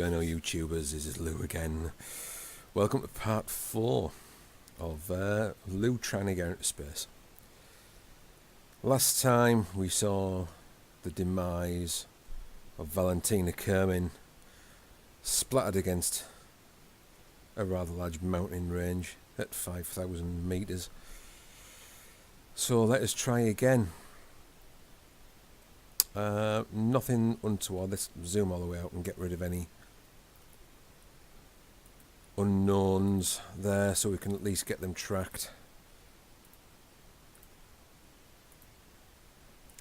Bonj Youtubers, this is Llew again. Welcome to part 4 of Llew trying to go into space. Last time we saw the demise of Valentina Kermin splattered against a rather large mountain range at 5,000 meters. So let us try again. Nothing untoward. Let's zoom all the way out and get rid of any unknowns there so we can at least get them tracked.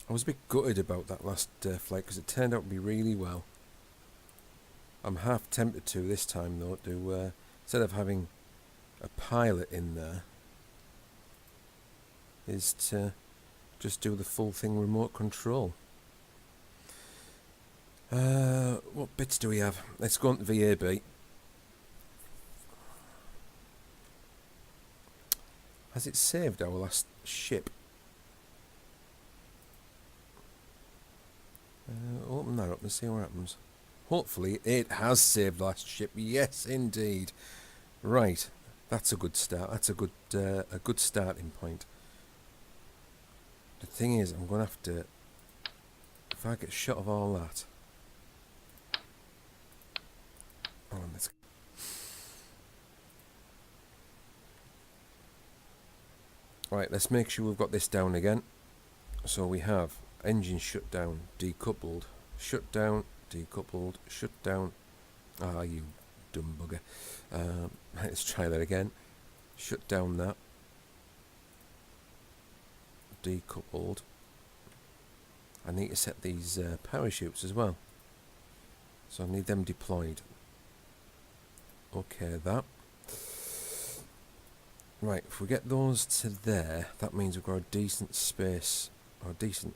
I was a bit gutted about that last flight because it turned out to be really well. I'm half tempted to this time though to instead of having a pilot in there is to just do the full thing remote control. What bits do we have? Let's go on to VAB. Has it saved our last ship? Open that up and see what happens. Hopefully it has saved last ship. Yes, indeed. Right, that's a good start. That's a good starting point. The thing is, I'm going to have to, if I get a shot of all that. Hold on, let's. Right, let's make sure we've got this down again. So we have engine shut down, decoupled, shut down, decoupled, shut down. Ah, you dumb bugger. Let's try that again. Shut down that. Decoupled. I need to set these parachutes as well. So I need them deployed. Okay, that. Right, if we get those to there, that means we've got a decent space, or a decent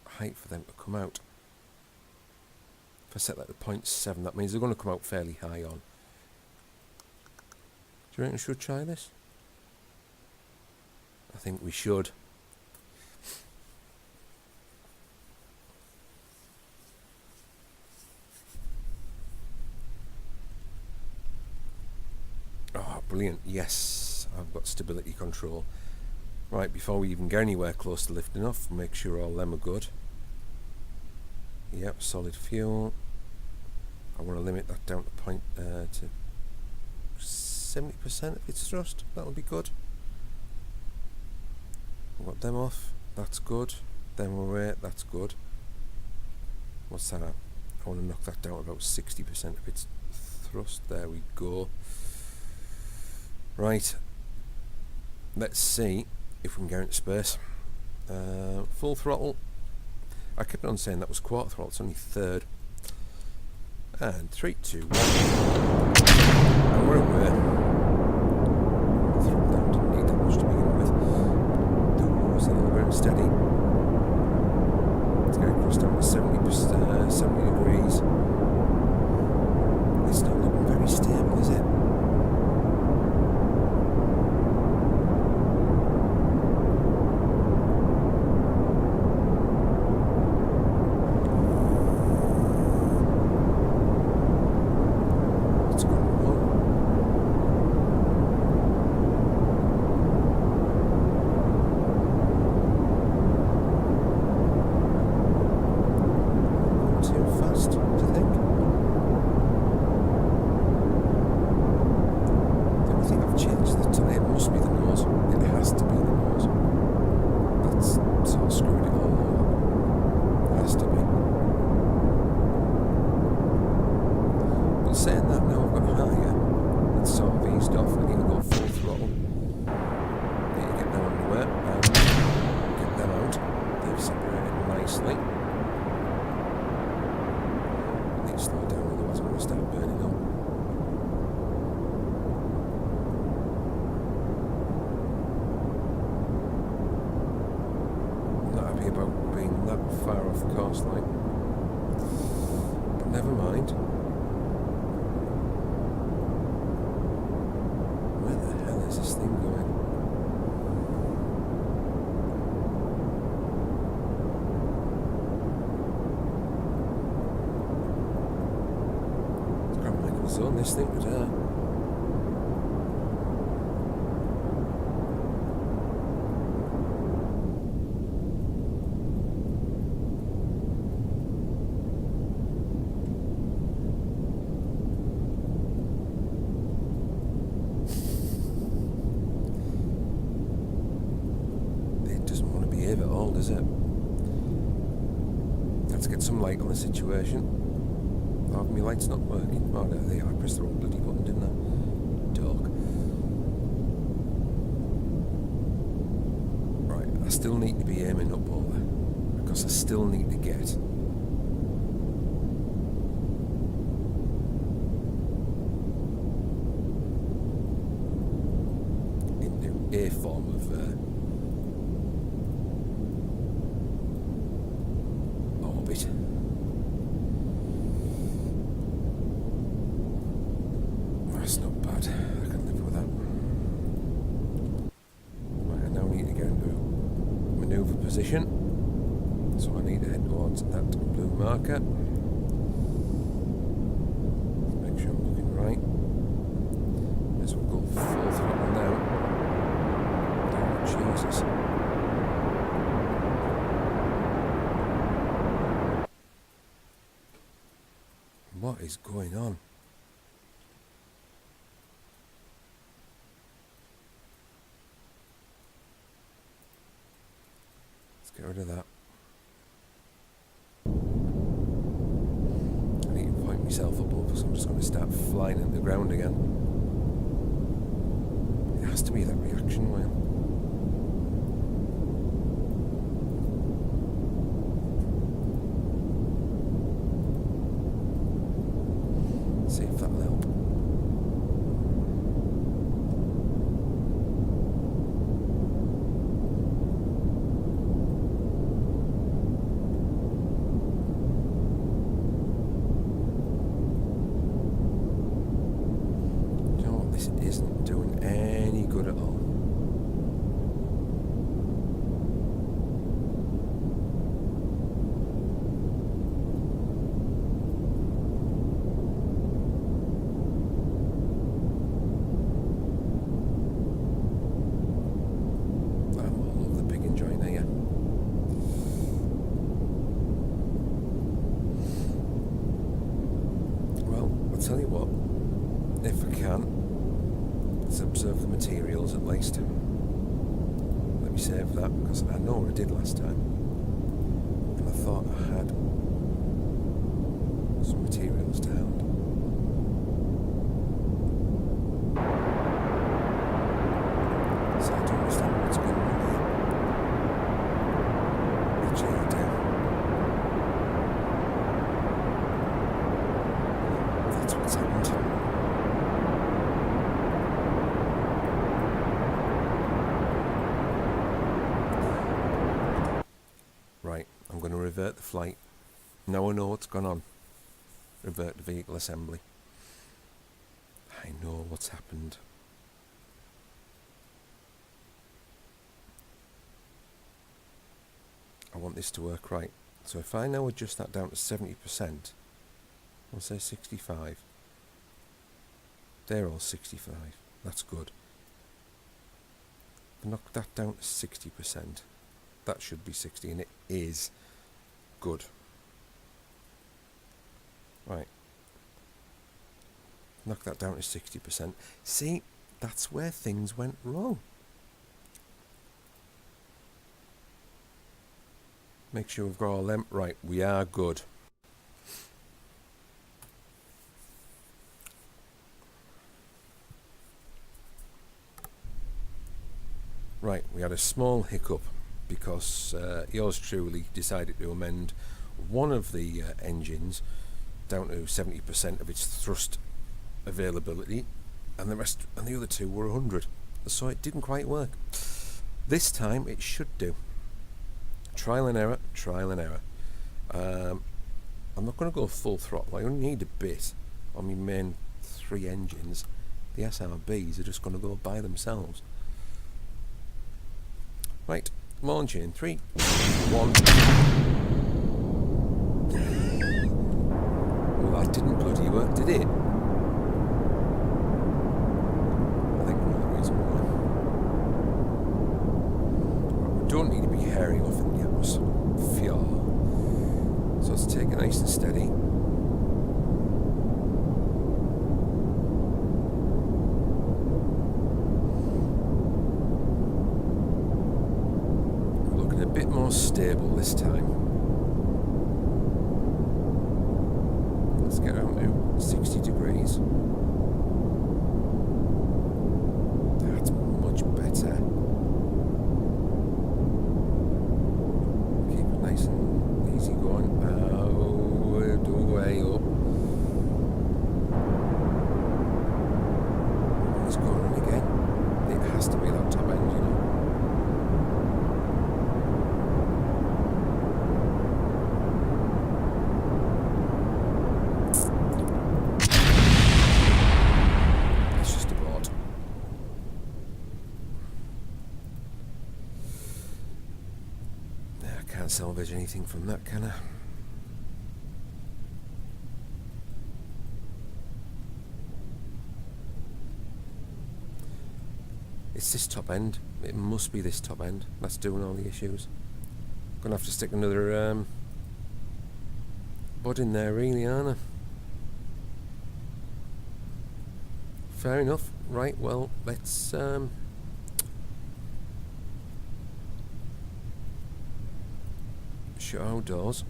height for them to come out. If I set that to 0.7, that means they're going to come out fairly high on. Do you reckon we should try this? I think we should. Oh, brilliant. Yes, I've got stability control. Right, before we even go anywhere close to lifting off, make sure all them are good. Yep, solid fuel. I want to limit that down to 70% of its thrust. That would be good. I've got them off. That's good. Them away. That's good. What's that at? I want to knock that down to about 60% of its thrust. There we go. Right. Let's see if we can go into space. Full throttle. I kept on saying that was quarter throttle. It's only third. And 3, 2, 1. And we're away. Throttle down, didn't need that much to begin with. It's a little bit unsteady. Let's get across down to 70 degrees. It's not looking very stable, is it? Saying that now I've got higher, it's sort of eased off. I need to go full throttle. Need to get them underway and get them out. They've separated nicely. I need to slow down, otherwise I'm going to start burning up. I'm not happy about being that far off course line, but never mind. Where's this thing going? zone this thing would hurt. At all, does it? Let's get some light on the situation. Oh, my light's not working. Oh no, there, I pressed the wrong bloody button, didn't I? Dog. Right, I still need to be aiming up over, because I still need to get into a form of orbit. That's not bad. I can live with that. Right, I now need to get into manoeuvre position. So I need to head towards that blue marker. Let's make sure I'm looking right. May as well go full throttle now. Oh, Jesus. What is going on? Let's get rid of that. I need to point myself above, so I'm just going to start flying into the ground again. It has to be that reaction wheel. See if that'll help. You know what? This isn't doing any good at all. Tell you what, if I can, let's observe the materials at least. Let me save that, because I know what I did last time, and I thought I had some materials to hand. So I don't understand what's going on here. Actually, I do. That's what's happened. Right, I'm going to revert the flight. Now I know what's gone on. Revert the vehicle assembly. I know what's happened. I want this to work right. So if I now adjust that down to 70%, I'll say 65. They're all 65. That's good. Knock that down to 60%. That should be 60, and it is good. Right. Knock that down to 60%. See, that's where things went wrong. Make sure we've got all them. Right, we are good. Right, we had a small hiccup because yours truly decided to amend one of the engines down to 70% of its thrust availability, and the rest and the other two were 100. So it didn't quite work. This time it should do. Trial and error, trial and error. I'm not going to go full throttle. I only need a bit on my main three engines. The SRBs are just going to go by themselves. Right, launch in 3, 1. Well, that didn't bloody work, did it? tearing off in the atmosphere. So let's take it nice and steady. We're looking a bit more stable this time. Let's get around to 60 degrees. That's much better. Keep it nice and easy going. Out, way up. It's going again. It has to be that top end, you know. It's just a bot. I can't salvage anything from that, can I? It's this top end. It must be this top end. That's doing all the issues. Gonna have to stick another bud in there, really, aren't I? Fair enough. Right, well, let's shut our doors.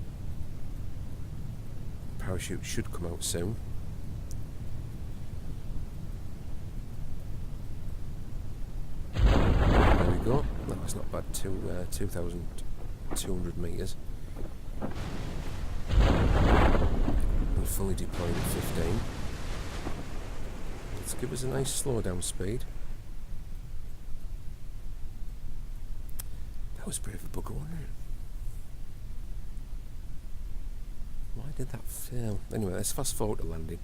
Parachute should come out soon. There we go. That was not bad. 2,200 metres. We're fully deployed at 15. Let's give us a nice slow down speed. That was a bit of a bugger, wasn't it? Why did that fail? Anyway, let's fast forward to landing.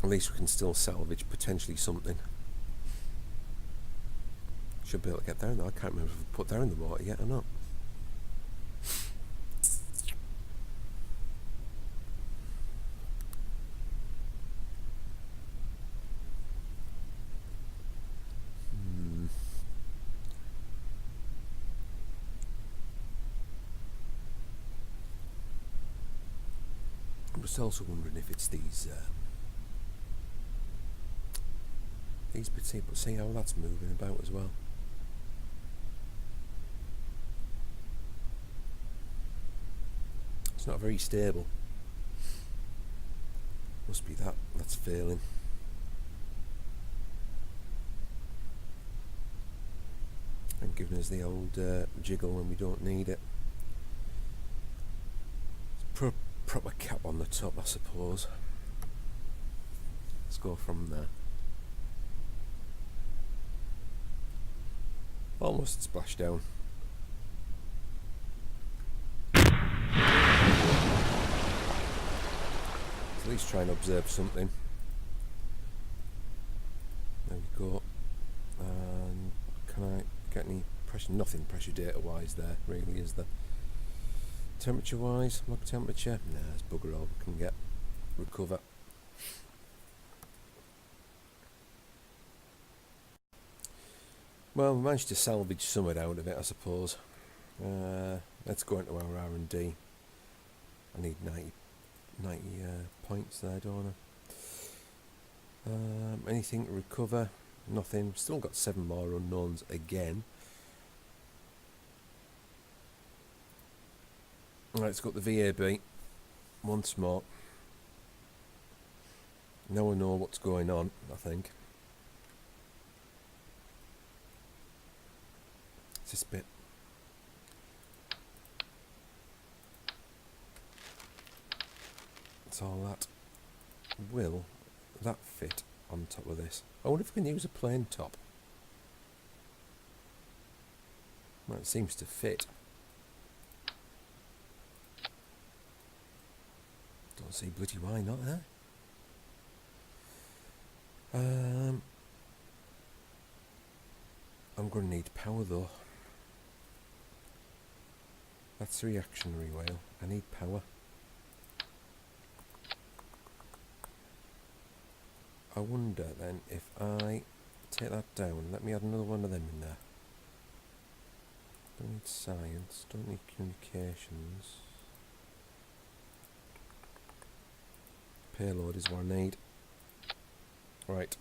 At least we can still salvage potentially something. Should be able to get there though. I can't remember if we put there in the water yet or not. I'm just also wondering if it's these bits here, but see how that's moving about as well. It's not very stable. Must be that's failing. And giving us the old jiggle when we don't need it. Proper cap on the top, I suppose. Let's go from there. Almost splashed down. Let's at least try and observe something. There we go. And can I get any pressure? Nothing pressure data wise there, really, is there? Temperature wise, log temperature? Nah, it's bugger all we can get. Recover. Well, we managed to salvage somewhat out of it, I suppose. Let's go into our R&D. I need 90 points there, don't I? Anything to recover? Nothing. Still got 7 more unknowns again. Right, let's got the VAB once more. Now I know what's going on, I think. It's this bit. It's all that. Will that fit on top of this? I wonder if we can use a plain top. Well, it seems to fit. Don't see bloody why not, eh? I'm going to need power though. That's a reactionary whale. I need power. I wonder then if I take that down, let me add another one of them in there. Don't need science, don't need communications. Payload is what I need. Right.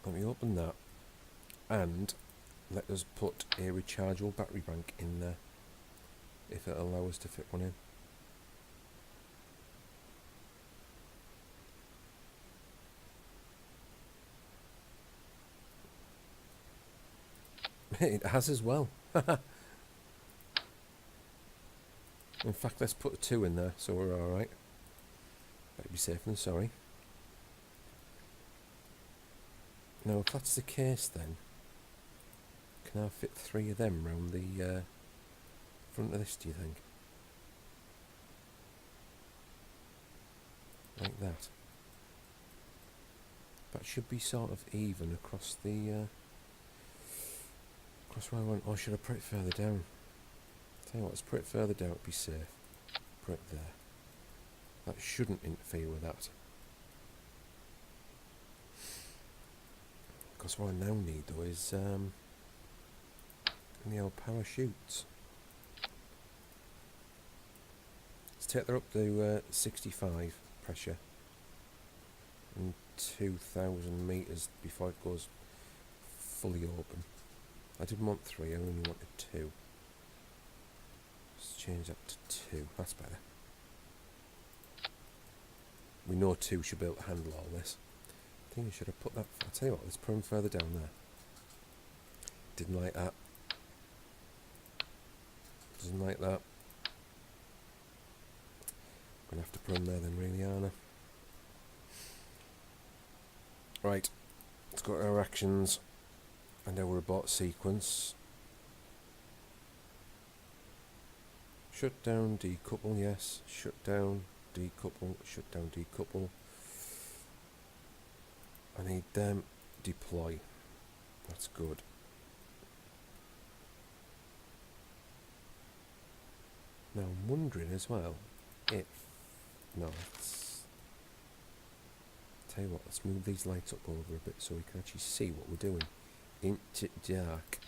Let me open that. And let us put a rechargeable battery bank in there. If it'll allow us to fit one in. It has as well. In fact, let's put a 2 in there so we're alright. Better be safe than sorry. Now, if that's the case, then can I fit 3 of them round the front of this, do you think? Like that. That should be sort of even across the across where I want. Or should I put it further down? Tell you what, let's put it further down, it'd be safe. Put it there. That shouldn't interfere with that. Because what I now need though is the old parachutes. Let's take that up to 65 pressure and 2,000 meters before it goes fully open. I didn't want 3, I only wanted 2. Let's change that to 2, that's better. We know 2 should be able to handle all this. I think I should have put that, I'll tell you what, let's put them further down there. Didn't like that. Doesn't like that. I'm going to have to put them there then, really, aren't I? Right, let's go to our actions and our abort sequence. Shut down, decouple, yes. Shut down, decouple, shut down, decouple. I need them. Deploy. That's good. Now I'm wondering as well if... No, let's... Tell you what, let's move these lights up over a bit so we can actually see what we're doing. Into dark.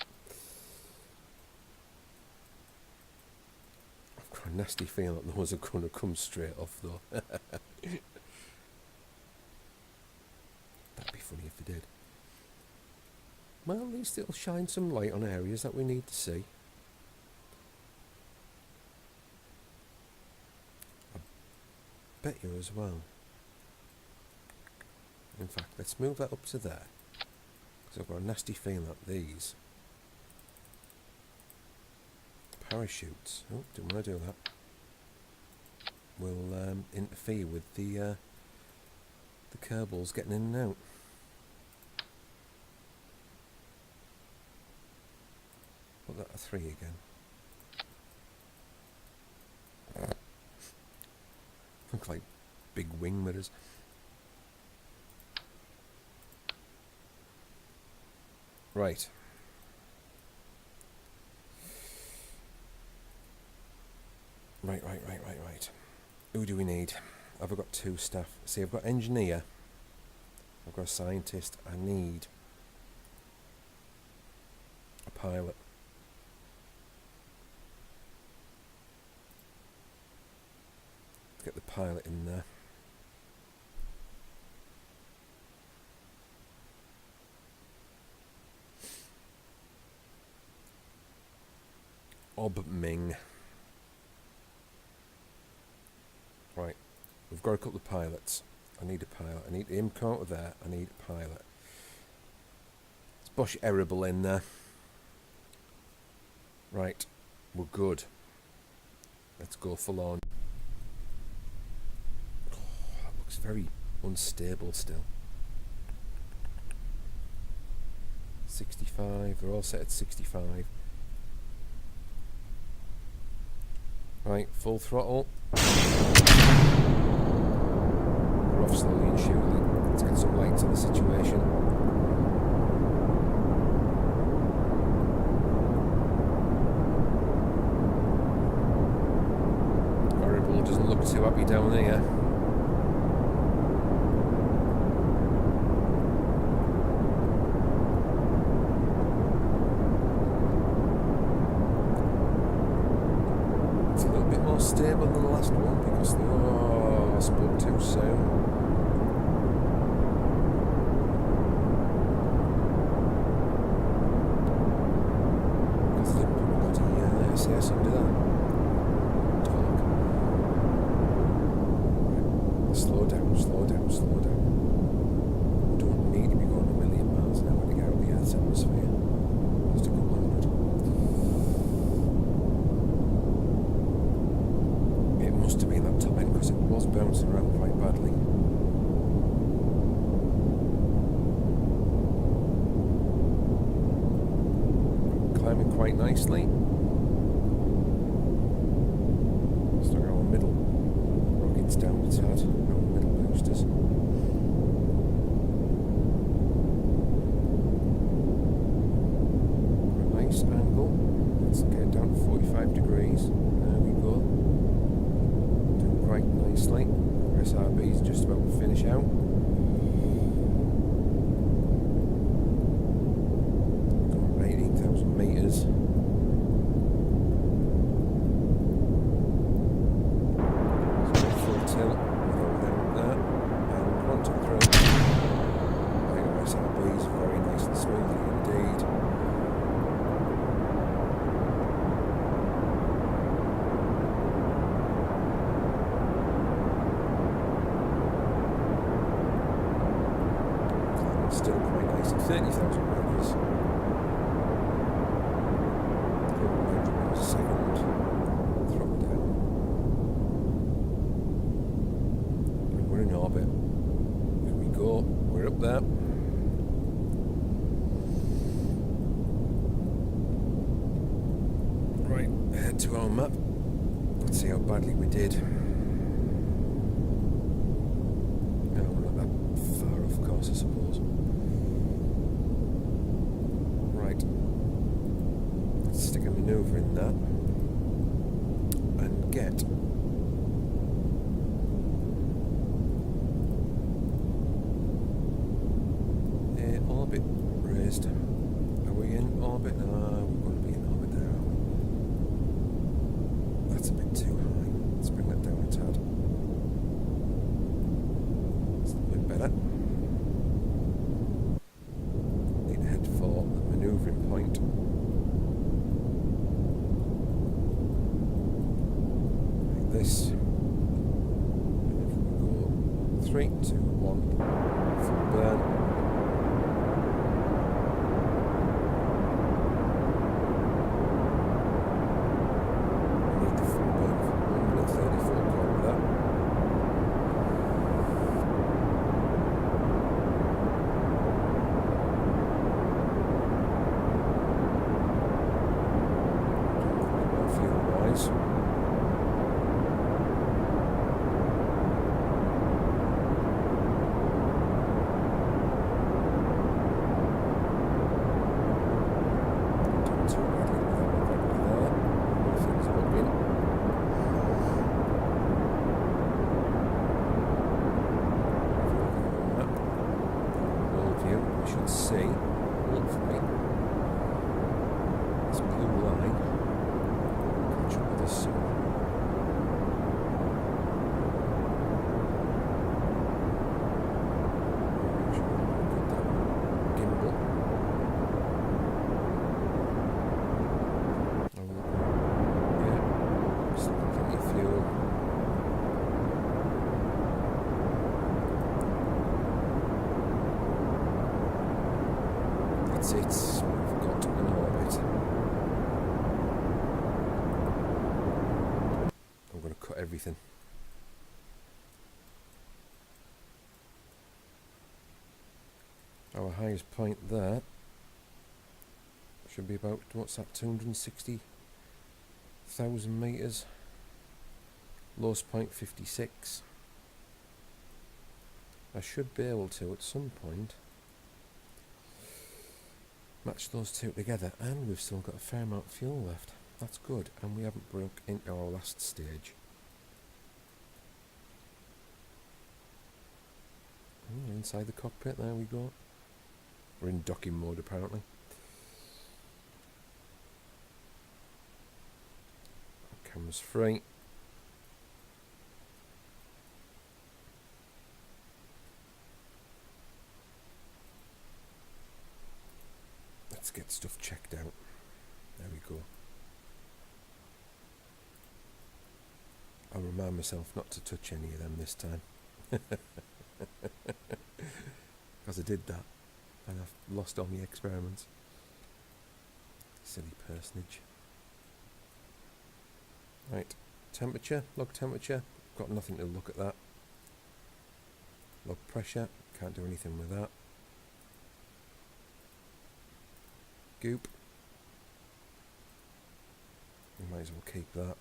I've got a nasty feeling that those are going to come straight off though. That'd be funny if they did. Well, at least it'll shine some light on areas that we need to see. I bet you as well. In fact, let's move that up to there. Because I've got a nasty feeling that these parachutes, oh, didn't want to do that, will interfere with the Kerbals getting in and out. Put that at 3 again. Look like big wing mirrors. Right. Right. Who do we need? I've got 2 staff. See, I've got engineer. I've got a scientist. I need a pilot. Let's get the pilot in there. Ming. Right, we've got a couple of pilots. I need a pilot. I need him out of there. I need a pilot. Let's Bonj Youtubers in there. Right, we're good. Let's go full on. Oh, that looks very unstable still. 65, they're all set at 65. Right, full throttle. We're off slowly and surely. Let's get some light to the situation. Variable doesn't look too happy down here. soon. SAS under that. Dark. Right. Slow down, slow down, slow down. We don't need to be going a million miles an hour to get out of the Earth's atmosphere. Just a couple hundred. It must have been that top end because it was bouncing around quite badly. Climbing quite nicely. Down the tad, no middle boosters. Nice angle. Let's get down to 45 degrees. There we go. Doing quite nicely. SRB is just about to finish out. Got 18,000 metres. Tilt, without that, and 1, 2, 3. There you go, SRBs, very nice and smoothly indeed. Still quite nice at 30,000 metres. 400 metres a second. Throttle down. We're in orbit. Here we go. We're up there. Right, head to our map. Let's see how badly we did. No, we're not that far off course, I suppose. Right. Let's stick a manoeuvre in that. And get orbit raised. Are we in orbit? No, we're going to be in orbit there, aren't we? That's a bit too high. Let's bring that down a tad. It's a little bit better. Need to head for the manoeuvring point. Like this. And if we go 3, 2, 1, full burn. Should see, hopefully, this blue line catch up with us soon. Make sure we've got that gimbal. Have a look. Yeah, still got plenty of fuel. That's it, we've got an orbit. I'm going to cut everything. Our highest point there should be about, what's that, 260,000 metres. Lowest point 56. I should be able to at some point match those two together, and we've still got a fair amount of fuel left. That's good, and we haven't broke into our last stage. Inside the cockpit, there we go. We're in docking mode apparently. Camera's free. Let's get stuff checked out. There we go. I'll remind myself not to touch any of them this time. Because I did that and I've lost all my experiments. Silly personage. Right, temperature, log temperature, got nothing to look at that. Log pressure, can't do anything with that. Goop. We might as well keep that.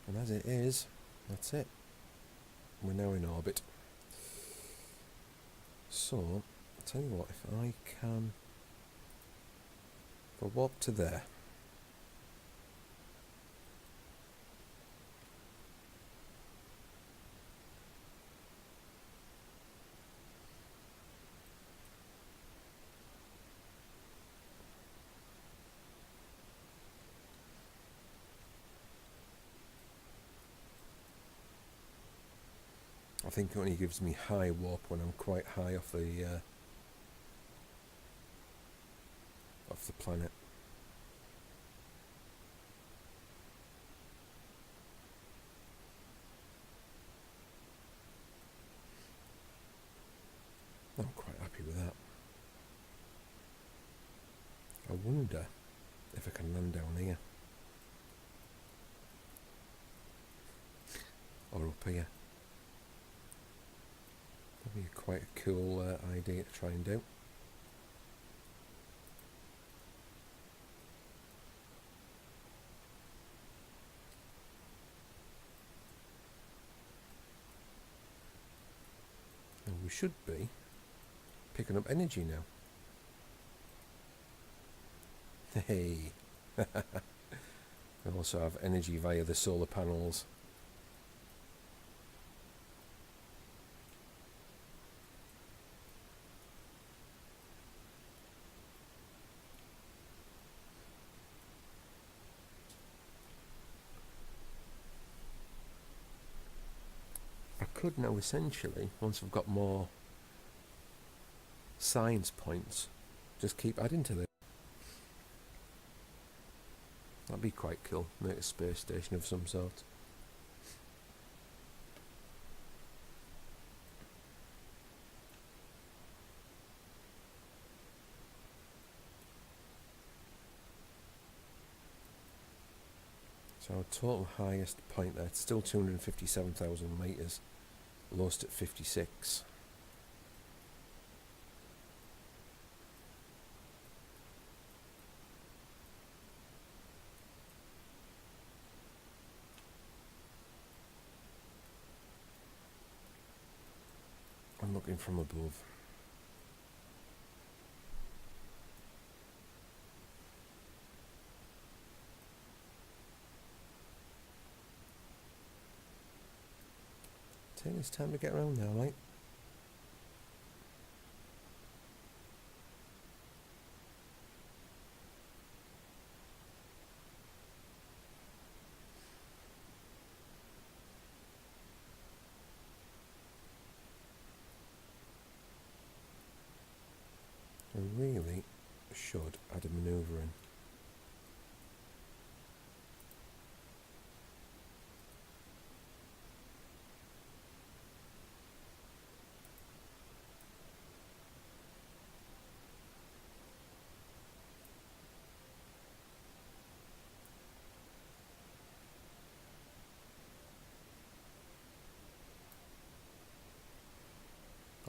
And as it is, that's it. We're now in orbit. So, I'll tell you what, if I warp to there. I think it only gives me high warp when I'm quite high off the planet. I'm quite happy with that. I wonder if I can land down here. Or up here. That'd be quite a cool idea to try and do. And we should be picking up energy now. Hey! We also have energy via the solar panels. I could now essentially, once I've got more science points, just keep adding to them. That'd be quite cool, make a space station of some sort. So our total highest point there, it's still 257,000 metres, lowest at 56. I'm looking from above. Take this time to get around now, mate. I really should add a manoeuvre in.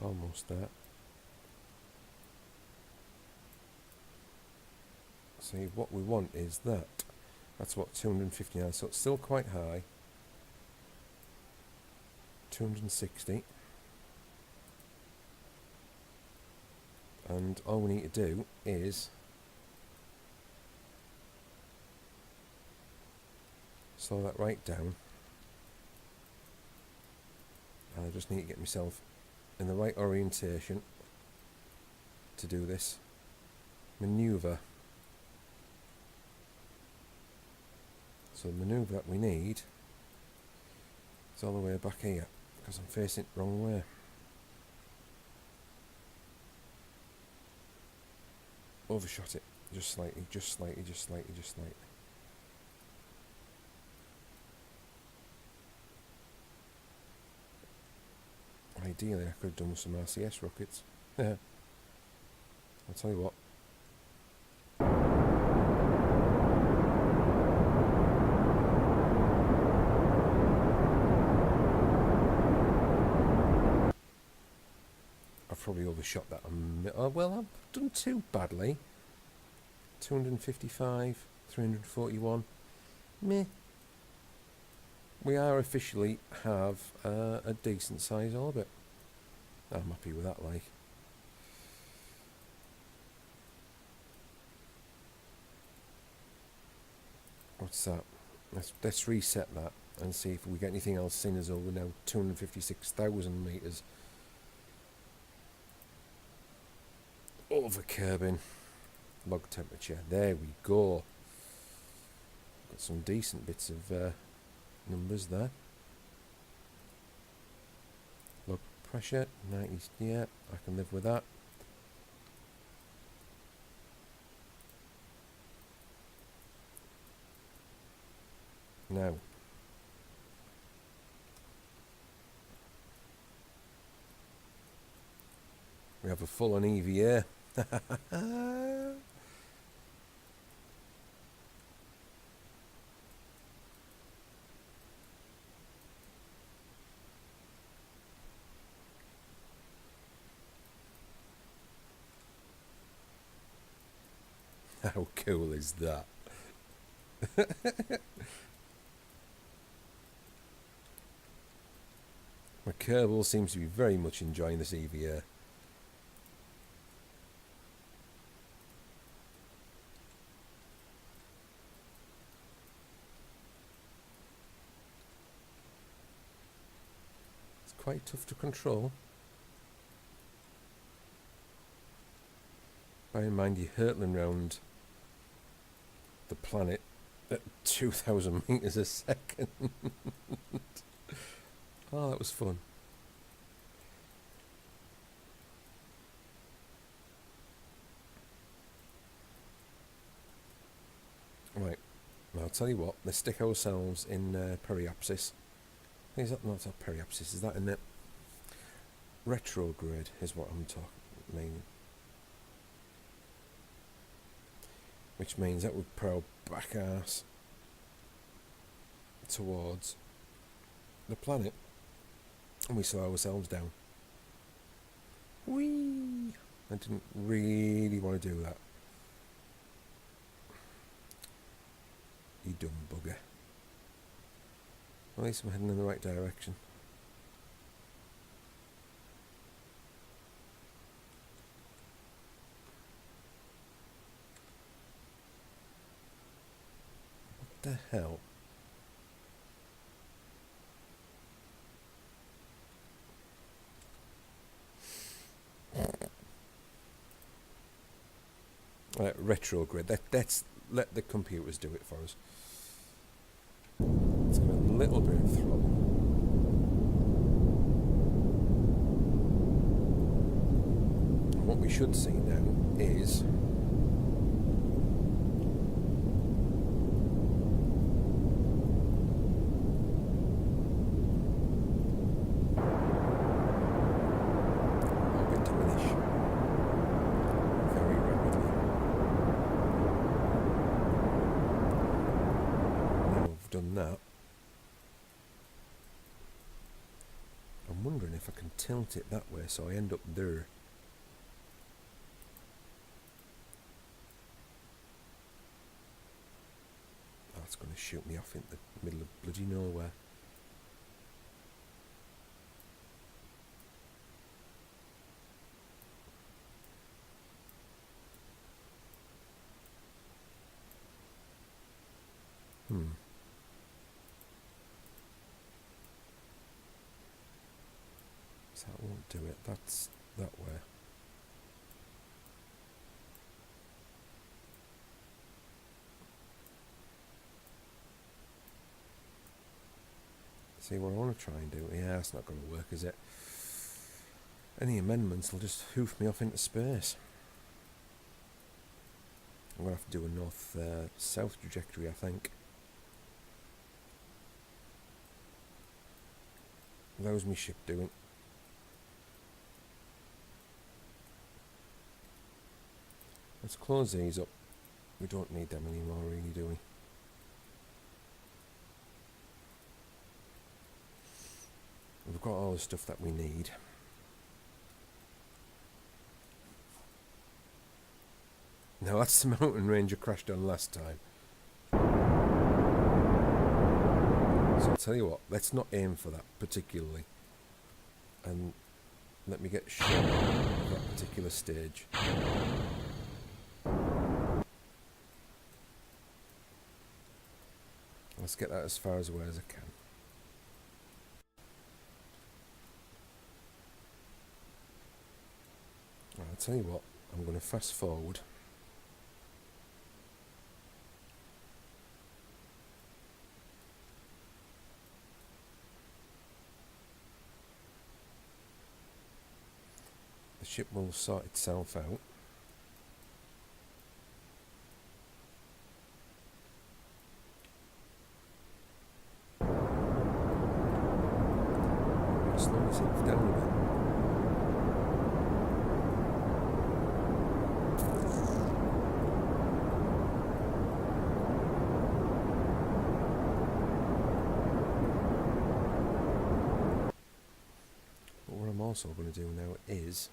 Almost there. See, what we want is that. That's what, 259, so it's still quite high. 260. And all we need to do is slow that right down. And I just need to get myself in the right orientation to do this manoeuvre. So the manoeuvre that we need is all the way back here, because I'm facing it the wrong way. overshot it. Just slightly, just slightly, just slightly, just slightly. Ideally, I could have done with some RCS rockets. Yeah. I'll tell you what. I've probably overshot that. Well, I've done too badly. 255, 341. Meh. We are officially have a decent size orbit. I'm happy with that, like. What's that? Let's reset that and see if we get anything else in as over now. 256,000 metres. Over curbing. Log temperature. There we go. Got some decent bits of numbers there. Log pressure. 90. Yeah, I can live with that. Now. We have a full on EVA. How cool is that? My Kerbal seems to be very much enjoying this EVA. It's quite tough to control. Bear in mind you're hurtling round the planet at 2,000 metres a second. Oh, that was fun. Right, well, I'll tell you what, let's stick ourselves in periapsis. Is that not periapsis? Is that in it? Retrograde is what I'm meaning. Which means that would put our back arse towards the planet and we slow ourselves down. Whee! I didn't really want to do that. You dumb bugger. At least I'm heading in the right direction. What the hell? Retrograde. Let's let the computers do it for us. Let's give it a little bit of throttle. And what we should see now is orbit diminish very rapidly. Now I've done that, I'm wondering if I can tilt it that way so I end up there. That's going to shoot me off in the middle of bloody nowhere. So that won't do it. That's that way. See what I want to try and do. Yeah, it's not going to work, is it? Any amendments will just hoof me off into space. I'm going to have to do a north-south trajectory, I think. How's my ship doing? Let's close these up. We don't need them anymore, really, do we? We've got all the stuff that we need. Now that's the mountain range I crashed on last time. So I'll tell you what, let's not aim for that particularly. And let me get shot of that particular stage. Let's get that as far away as I can. Right, I'll tell you what, I'm going to fast forward. The ship will sort itself out. Slow myself down a bit. But what I'm also going to do now is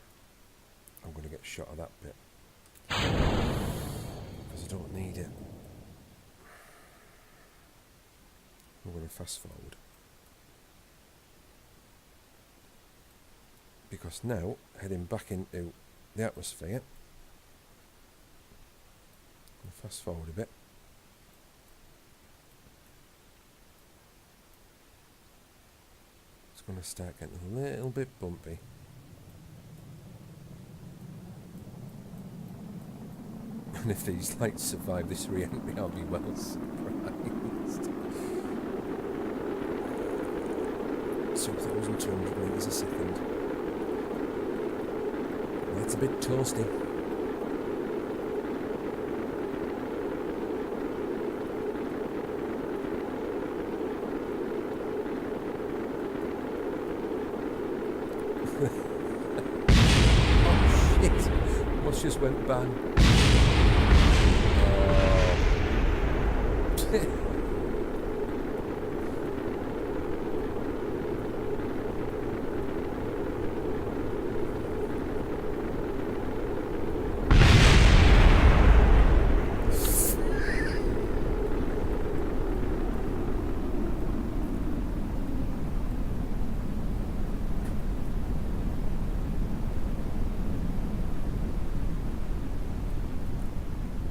I'm going to get shot of that bit because I don't need it. I'm going to fast forward because now heading back into the atmosphere, I'll fast forward a bit. It's going to start getting a little bit bumpy. And if these lights survive this re-entry, I'll be well surprised. 2,200 metres a second. That's a bit toasty. Oh shit! What's just went bang?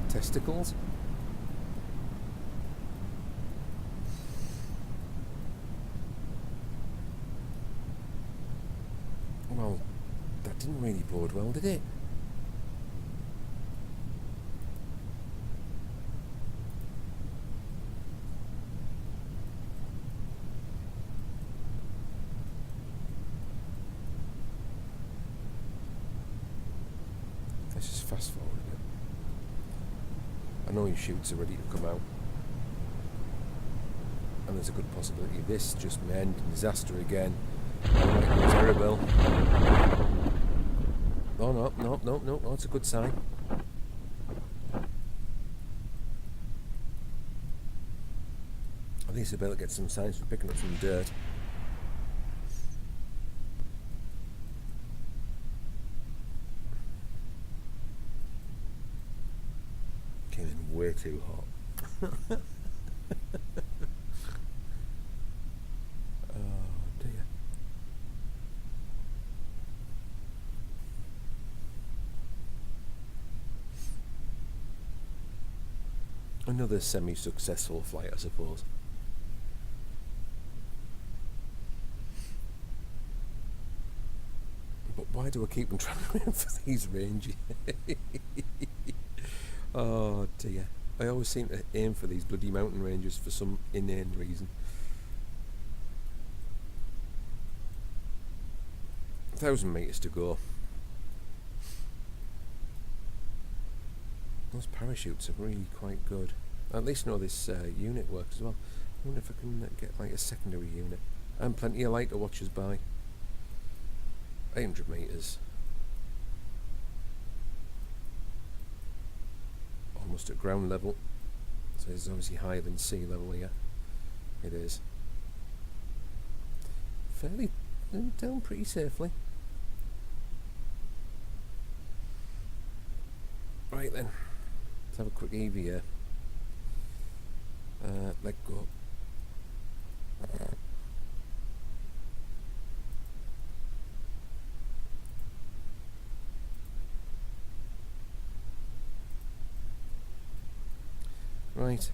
Testicles? Well, that didn't really bode well, did it? Let's just fast forward a bit. I know your chutes are ready to come out. And there's a good possibility this just may end in disaster again. Terrible. Oh no, it's a good sign. At least I'll be able to get some signs for picking up some dirt. Came in way too hot. Oh dear. Another semi-successful flight, I suppose. But why do I keep on trying to aim for these ranges? Oh dear. I always seem to aim for these bloody mountain ranges for some inane reason. 1,000 metres to go. Those parachutes are really quite good. I at least know this unit works as well. I wonder if I can get like a secondary unit. And plenty of light to watch us by. 800 metres. Almost at ground level. So it's obviously higher than sea level here. It is. Fairly down pretty safely. Right then. Let's have a quick EV here. Let go. Right.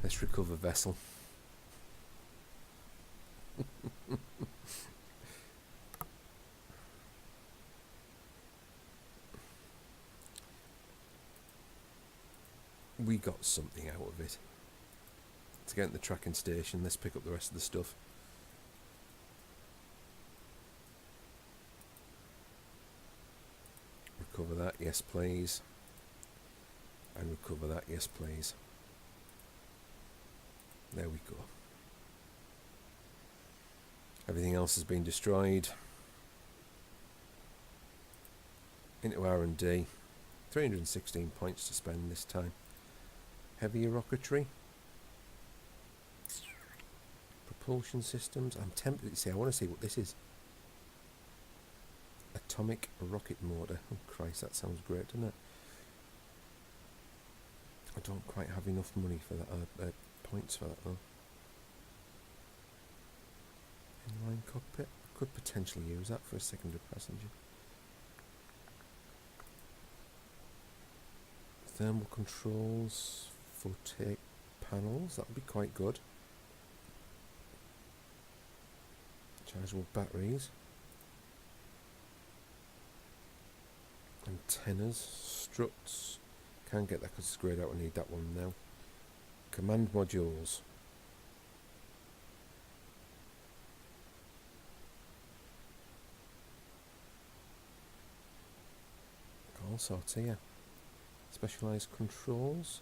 Let's recover vessel. We got something out of it. To get in the tracking station, let's pick up the rest of the stuff. Recover that, yes please. And recover that, yes please. There we go. Everything else has been destroyed. Into R&D. 316 points to spend this time. Heavier rocketry. Propulsion systems. I'm tempted to say, I want to see what this is. Atomic rocket motor. Oh Christ, that sounds great, doesn't it? I don't quite have enough money for that, points for that though. Inline cockpit. Could potentially use that for a secondary passenger. Thermal controls, photic panels, that would be quite good. Chargeable batteries. Antennas, struts. Can't get that because it's greyed out, I need that one now. Command modules. All sorts here. Specialised controls.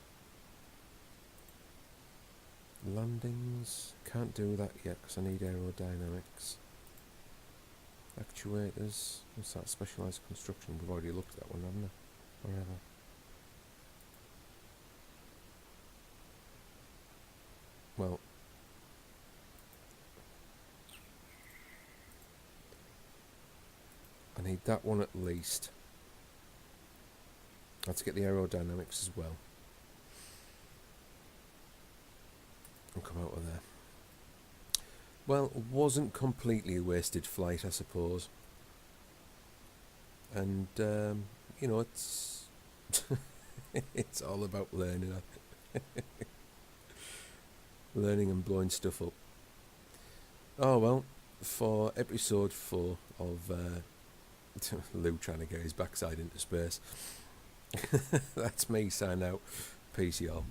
Landings. Can't do that yet because I need aerodynamics. Actuators. What's that? Specialised construction. We've already looked at that one, haven't we? Wherever. Well. I need that one at least. Let's get the aerodynamics as well. And come out of there. Well, it wasn't completely a wasted flight, I suppose. And, you know, it's it's all about learning. Learning and blowing stuff up. Oh, well, for episode 4 of Llew trying to get his backside into space, that's me signing out. Peace, y'all.